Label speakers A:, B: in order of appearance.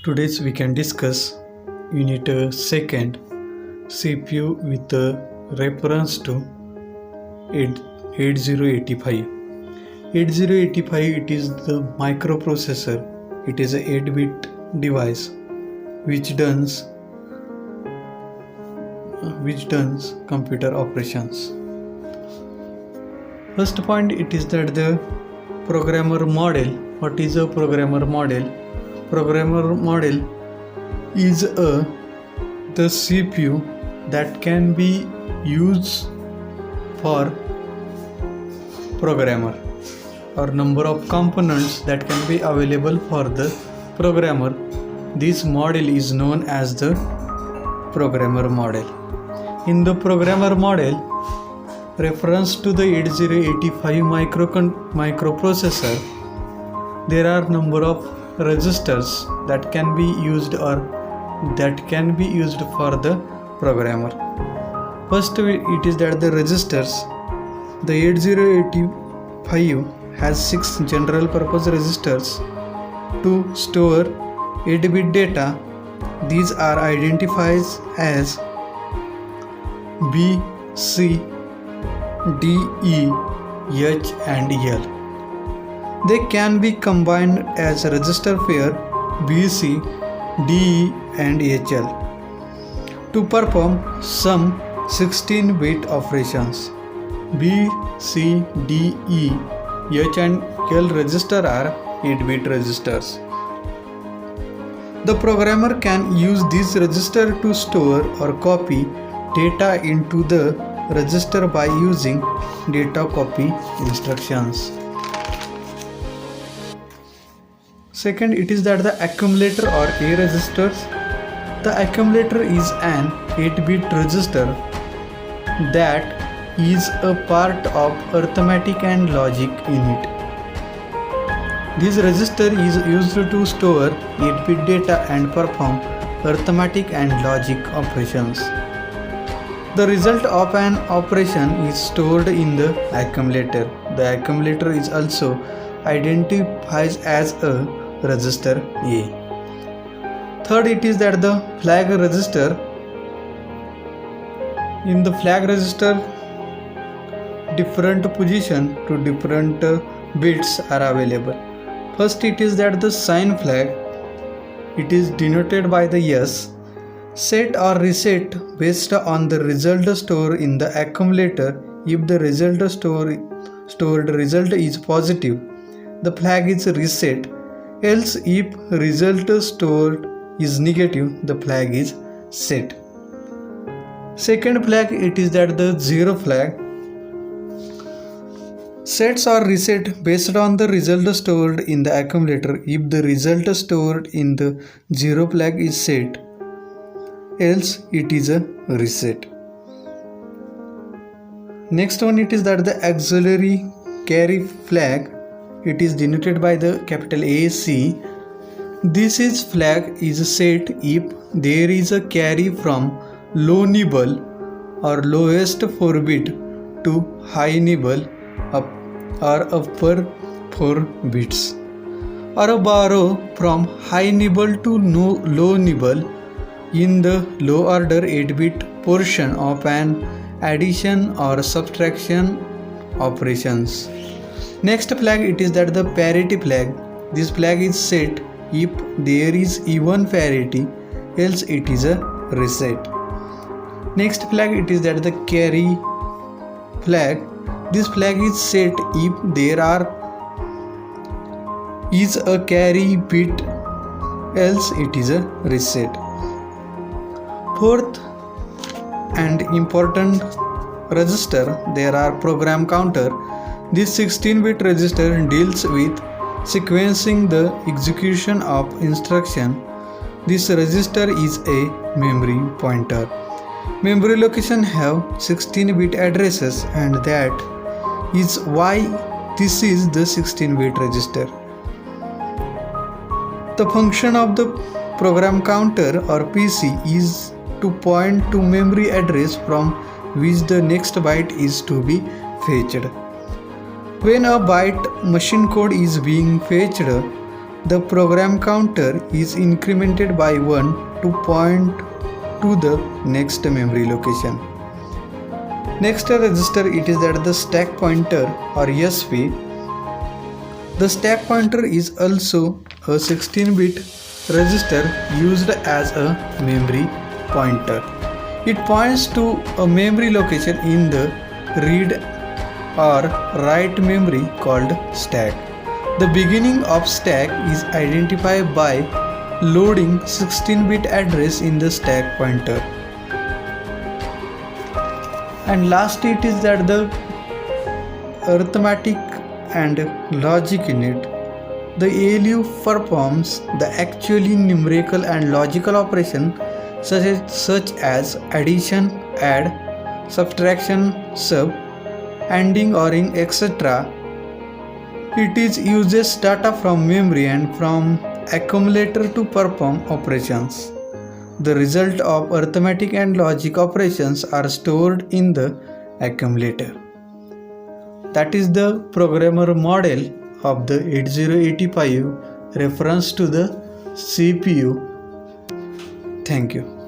A: Today's we can discuss Unit 2nd CPU with reference to 8085. 8085 it is the microprocessor. It is a 8-bit device which does computer operations. First point it is that the programmer model. What is a programmer model? Programmer model is the CPU that can be used for programmer, or number of components that can be available for the programmer. This model is known as the programmer model. In the programmer model, reference to the 8085 microprocessor, there are number of registers that can be used for the programmer. First it is that the registers. The 8085 has 6 general purpose registers to store 8-bit data. These are identified as B, C, D, E, H and L. They can be combined as a register pair B, C, D, E and HL to perform some 16-bit operations. B, C, D, E, H and L register are 8-bit registers. The programmer can use this register to store or copy data into the register by using data copy instructions. Second, it is that the accumulator or A registers. The accumulator is an 8-bit register that is a part of arithmetic and logic unit. This register is used to store 8-bit data and perform arithmetic and logic operations. The result of an operation is stored in the accumulator. The accumulator is also identified as a register A. Third, it is that the flag register. In the flag register, different position to different bits are available. First, it is that the sign flag. It is denoted by the S. Set or reset based on the result stored in the accumulator. If the stored result is positive, the flag is reset. Else, if result stored is negative, the flag is set. Second flag, it is that the zero flag. Sets or reset based on the result stored in the accumulator. If the result stored in the zero flag is set, else it is a reset. Next one, it is that the auxiliary carry flag. It is denoted by the capital AC. This is flag is set if there is a carry from low nibble or lowest 4 bit to high nibble up or upper 4 bits, or a borrow from high nibble to low nibble in the low order 8-bit portion of an addition or subtraction operations. Next flag, it is that the parity flag. This flag is set if there is even parity, else it is a reset. Next flag, it is that the carry flag. This flag is set if there is a carry bit, else it is a reset. Fourth and important register, there are program counter. This 16-bit register deals with sequencing the execution of instruction. This register is a memory pointer. Memory location have 16-bit addresses, and that is why this is the 16-bit register. The function of the program counter or PC is to point to memory address from which the next byte is to be fetched. When a byte machine code is being fetched, The program counter is incremented by 1 to point to the next memory location. Next register it is that the stack pointer or SP. The stack pointer is also a 16-bit register used as a memory pointer. It points to a memory location in the read or write memory called stack. The beginning of stack is identified by loading 16-bit address in the stack pointer. And last it is that the arithmetic and logic unit. The ALU performs the actually numerical and logical operation such as addition, add, subtraction, sub, ANDing, ORing, etc. It uses data from memory and from accumulator to perform operations. The result of arithmetic and logic operations are stored in the accumulator. That is the programmer model of the 8085 reference to the CPU. Thank you.